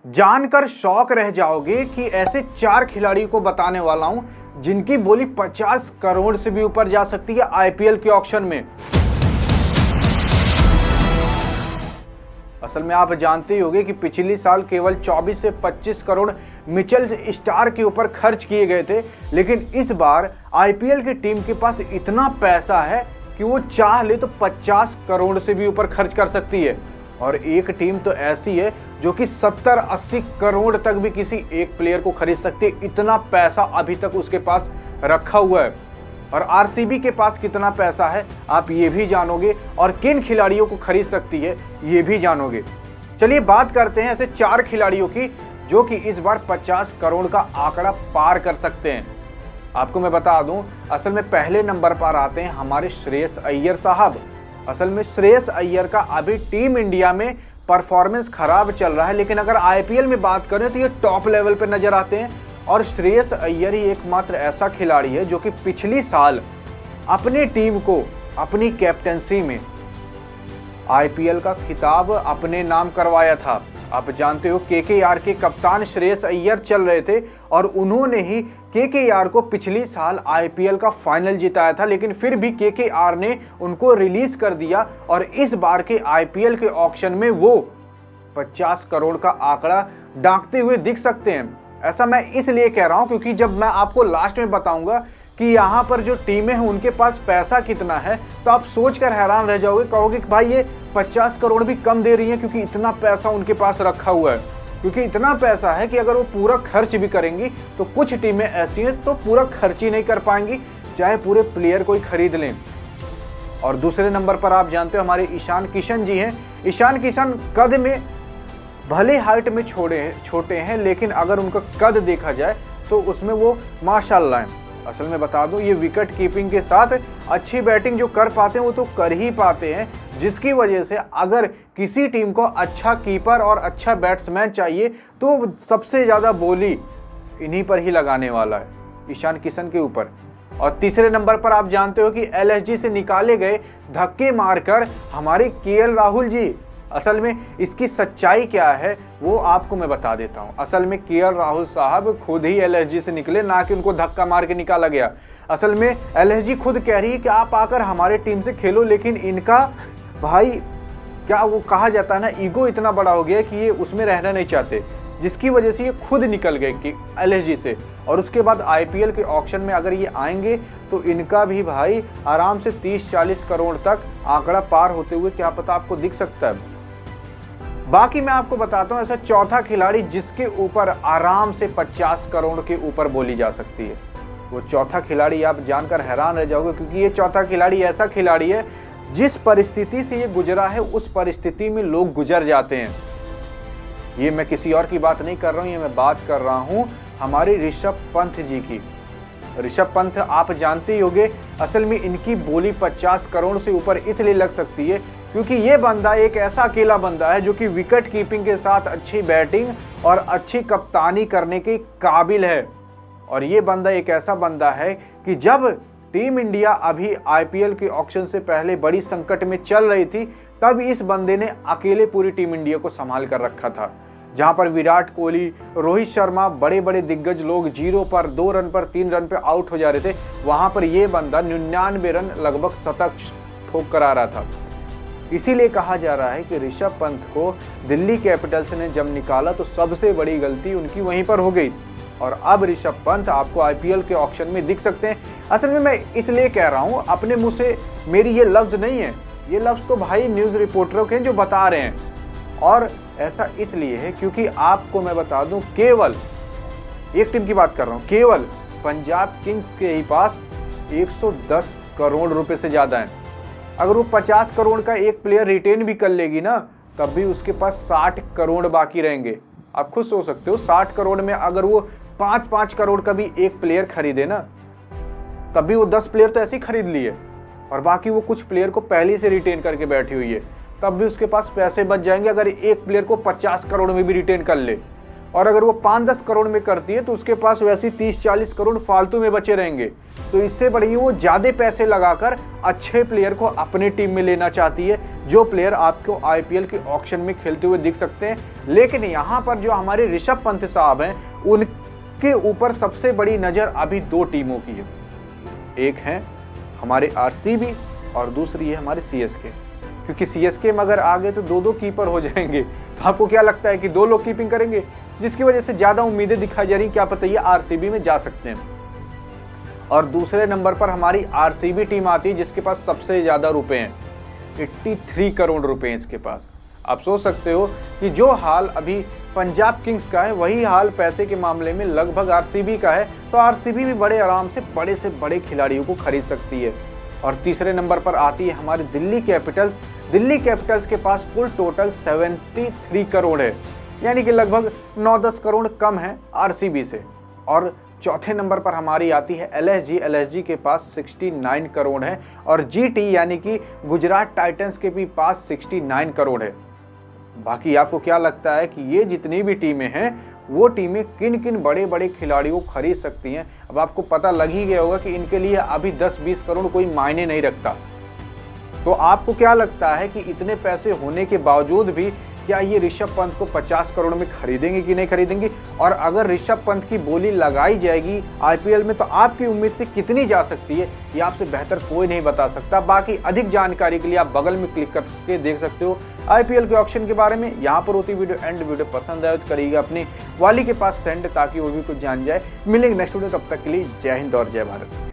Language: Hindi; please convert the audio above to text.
जानकर शौक रह जाओगे कि ऐसे 4 खिलाड़ियों को बताने वाला हूं जिनकी बोली 50 करोड़ से भी ऊपर जा सकती है आईपीएल के ऑक्शन में। असल में आप जानते ही होंगे कि पिछली साल केवल 24 से 25 करोड़ मिचेल स्टार्क के ऊपर खर्च किए गए थे, लेकिन इस बार आईपीएल की टीम के पास इतना पैसा है कि वो चाह ले तो 50 करोड़ से भी ऊपर खर्च कर सकती है। और एक टीम तो ऐसी है जो कि 70-80 करोड़ तक भी किसी एक प्लेयर को खरीद सकती है। इतना पैसा अभी तक उसके पास रखा हुआ है। और आरसीबी के पास कितना पैसा है आप ये भी जानोगे, और किन खिलाड़ियों को खरीद सकती है ये भी जानोगे। चलिए बात करते हैं ऐसे 4 खिलाड़ियों की जो कि इस बार 50 करोड़ का आंकड़ा पार कर सकते हैं। आपको मैं बता दूं, असल में पहले नंबर पर आते हैं हमारे श्रेयस अय्यर साहब। असल में श्रेयस अय्यर का अभी टीम इंडिया में परफॉर्मेंस खराब चल रहा है, लेकिन अगर आईपीएल में बात करें तो ये टॉप लेवल पर नजर आते हैं। और श्रेयस अय्यर ही एकमात्र ऐसा खिलाड़ी है जो कि पिछली साल अपनी टीम को अपनी कैप्टेंसी में आईपीएल का खिताब अपने नाम करवाया था। आप जानते हो केकेआर के कप्तान श्रेयस अय्यर चल रहे थे और उन्होंने ही केकेआर को पिछली साल आईपीएल का फाइनल जिताया था, लेकिन फिर भी केकेआर ने उनको रिलीज कर दिया और इस बार के आईपीएल के ऑक्शन में वो 50 करोड़ का आंकड़ा डांकते हुए दिख सकते हैं। ऐसा मैं इसलिए कह रहा हूं क्योंकि जब मैं आपको लास्ट में बताऊंगा कि यहाँ पर जो टीमें हैं उनके पास पैसा कितना है तो आप सोचकर हैरान रह जाओगे, कहोगे कि भाई ये 50 करोड़ भी कम दे रही है, क्योंकि इतना पैसा उनके पास रखा हुआ है। क्योंकि इतना पैसा है कि अगर वो पूरा खर्च भी करेंगी तो कुछ टीमें ऐसी हैं तो पूरा खर्च ही नहीं कर पाएंगी, चाहे पूरे प्लेयर को ही खरीद लें। और दूसरे नंबर पर आप जानते हो हमारे ईशान किशन जी हैं। ईशान किशन कद में भले हाइट में छोटे हैं, लेकिन अगर उनका कद देखा जाए तो उसमें वो माशाल्लाह है। असल में बता दूं, ये विकेट कीपिंग के साथ अच्छी बैटिंग जो कर पाते हैं वो तो कर ही पाते हैं, जिसकी वजह से अगर किसी टीम को अच्छा कीपर और अच्छा बैट्समैन चाहिए तो सबसे ज़्यादा बोली इन्हीं पर ही लगाने वाला है, ईशान किशन के ऊपर। और तीसरे नंबर पर आप जानते हो कि एलएसजी से निकाले गए धक्के मारकर हमारे केएल राहुल जी। असल में इसकी सच्चाई क्या है वो आपको मैं बता देता हूं। असल में केएल राहुल साहब खुद ही एलएसजी से निकले, ना कि उनको धक्का मार के निकाला गया। असल में एलएसजी खुद कह रही है कि आप आकर हमारे टीम से खेलो, लेकिन इनका भाई क्या वो कहा जाता है ना, ईगो इतना बड़ा हो गया कि ये उसमें रहना नहीं चाहते, जिसकी वजह से ये खुद निकल गए कि एलएसजी से। और उसके बाद आईपीएल के ऑक्शन में अगर ये आएंगे तो इनका भी भाई आराम से 30-40 करोड़ तक आंकड़ा पार होते हुए क्या पता आपको दिख सकता है। बाकी मैं आपको बताता हूं ऐसा चौथा खिलाड़ी जिसके ऊपर आराम से 50 करोड़ के ऊपर बोली जा सकती है। वो चौथा खिलाड़ी आप जानकर हैरान रह जाओगे, क्योंकि ये चौथा खिलाड़ी ऐसा खिलाड़ी है जिस परिस्थिति से ये गुजरा है उस परिस्थिति में लोग गुजर जाते हैं। ये मैं किसी और की बात नहीं कर रहा हूं, ये मैं बात कर रहा हूं हमारे ऋषभ पंत जी की। ऋषभ पंत आप जानते ही होंगे, असल में इनकी बोली 50 करोड़ से ऊपर इसलिए लग सकती है क्योंकि ये बंदा एक ऐसा अकेला बंदा है जो कि विकेट कीपिंग के साथ अच्छी बैटिंग और अच्छी कप्तानी करने के काबिल है। और ये बंदा एक ऐसा बंदा है कि जब टीम इंडिया अभी आईपीएल के ऑक्शन से पहले बड़ी संकट में चल रही थी, तब इस बंदे ने अकेले पूरी टीम इंडिया को संभाल कर रखा था। जहां पर विराट कोहली, रोहित शर्मा, बड़े बड़े दिग्गज लोग 0 पर 2 रन पर 3 रन पर आउट हो जा रहे थे, वहां पर यह बंदा 99 रन लगभग शतक ठोक कर आ रहा था। इसीलिए कहा जा रहा है कि ऋषभ पंत को दिल्ली कैपिटल्स ने जब निकाला तो सबसे बड़ी गलती उनकी वहीं पर हो गई। और अब ऋषभ पंत आपको आईपीएल के ऑक्शन में दिख सकते हैं। असल में मैं इसलिए कह रहा हूं, अपने मुंह से मेरी ये लफ्ज नहीं है, ये लफ्ज तो भाई न्यूज़ रिपोर्टरों के जो बता रहे हैं। और ऐसा इसलिए है क्योंकि आपको मैं बता दूं, केवल एक टीम की बात कर रहा हूं, केवल पंजाब किंग्स के ही पास 110 करोड़ रुपए से ज़्यादा है। अगर वो 50 करोड़ का एक प्लेयर रिटेन भी कर लेगी ना, तब भी उसके पास 60 करोड़ बाकी रहेंगे। आप खुद सोच सकते हो, 60 करोड़ में अगर वो 5-5 करोड़ का भी एक प्लेयर खरीदे ना, तब भी वो 10 प्लेयर तो ऐसे ही खरीद लिए, और बाकी वो कुछ प्लेयर को पहले से रिटेन करके बैठी हुई है, तब भी उसके पास पैसे बच जाएंगे अगर एक प्लेयर को 50 करोड़ में भी रिटेन कर ले। और अगर वो 5-10 करोड़ में करती है तो उसके पास वैसे 30-40 करोड़ फालतू में बचे रहेंगे। तो इससे बढ़िया वो ज़्यादा पैसे लगाकर अच्छे प्लेयर को अपनी टीम में लेना चाहती है, जो प्लेयर आपको आईपीएल के ऑक्शन में खेलते हुए दिख सकते हैं। लेकिन यहाँ पर जो हमारे ऋषभ पंत साहब हैं, उनके ऊपर सबसे बड़ी नज़र अभी दो टीमों की है। एक है हमारे आरसीबी और दूसरी है हमारे सीएसके, क्योंकि सीएसके में अगर आ गए तो दो कीपर हो जाएंगे। तो आपको क्या लगता है कि 2 लोग कीपिंग करेंगे, जिसकी वजह से ज़्यादा उम्मीदें दिखाई जा रही, क्या पता ये आरसीबी में जा सकते हैं। और दूसरे नंबर पर हमारी आरसीबी टीम आती है, जिसके पास सबसे ज़्यादा रुपए हैं, 83 करोड़ रुपए इसके पास। आप सोच सकते हो कि जो हाल अभी पंजाब किंग्स का है, वही हाल पैसे के मामले में लगभग आरसीबी का है। तो आरसीबी भी बड़े आराम से बड़े खिलाड़ियों को खरीद सकती है। और तीसरे नंबर पर आती है हमारी दिल्ली कैपिटल्स। दिल्ली कैपिटल्स के पास कुल टोटल 73 करोड़ है, यानी कि लगभग 9-10 करोड़ कम है आरसीबी से। और चौथे नंबर पर हमारी आती है एलएसजी। एलएसजी के पास 69 करोड़ है और जीटी यानी कि गुजरात टाइटंस के भी पास 69 करोड़ है। बाकी आपको क्या लगता है कि ये जितनी भी टीमें हैं, वो टीमें किन किन बड़े बड़े खिलाड़ियों को खरीद सकती हैं? अब आपको पता लग ही गया होगा कि इनके लिए अभी 10-20 करोड़ कोई मायने नहीं रखता। तो आपको क्या लगता है कि इतने पैसे होने के बावजूद भी क्या ये ऋषभ पंत को 50 करोड़ में खरीदेंगे कि नहीं खरीदेंगे? और अगर ऋषभ पंत की बोली लगाई जाएगी आईपीएल में, तो आपकी उम्मीद से कितनी जा सकती है, ये आपसे बेहतर कोई नहीं बता सकता। बाकी अधिक जानकारी के लिए आप बगल में क्लिक करके देख सकते हो आईपीएल के ऑक्शन के बारे में। यहाँ पर होती वीडियो एंड। वीडियो पसंद आए तो करिएगा अपनी वाली के पास सेंड, ताकि वो भी कुछ जान जाए। मिलेंगे नेक्स्ट वीडियो, तब तक के लिए जय हिंद और जय भारत।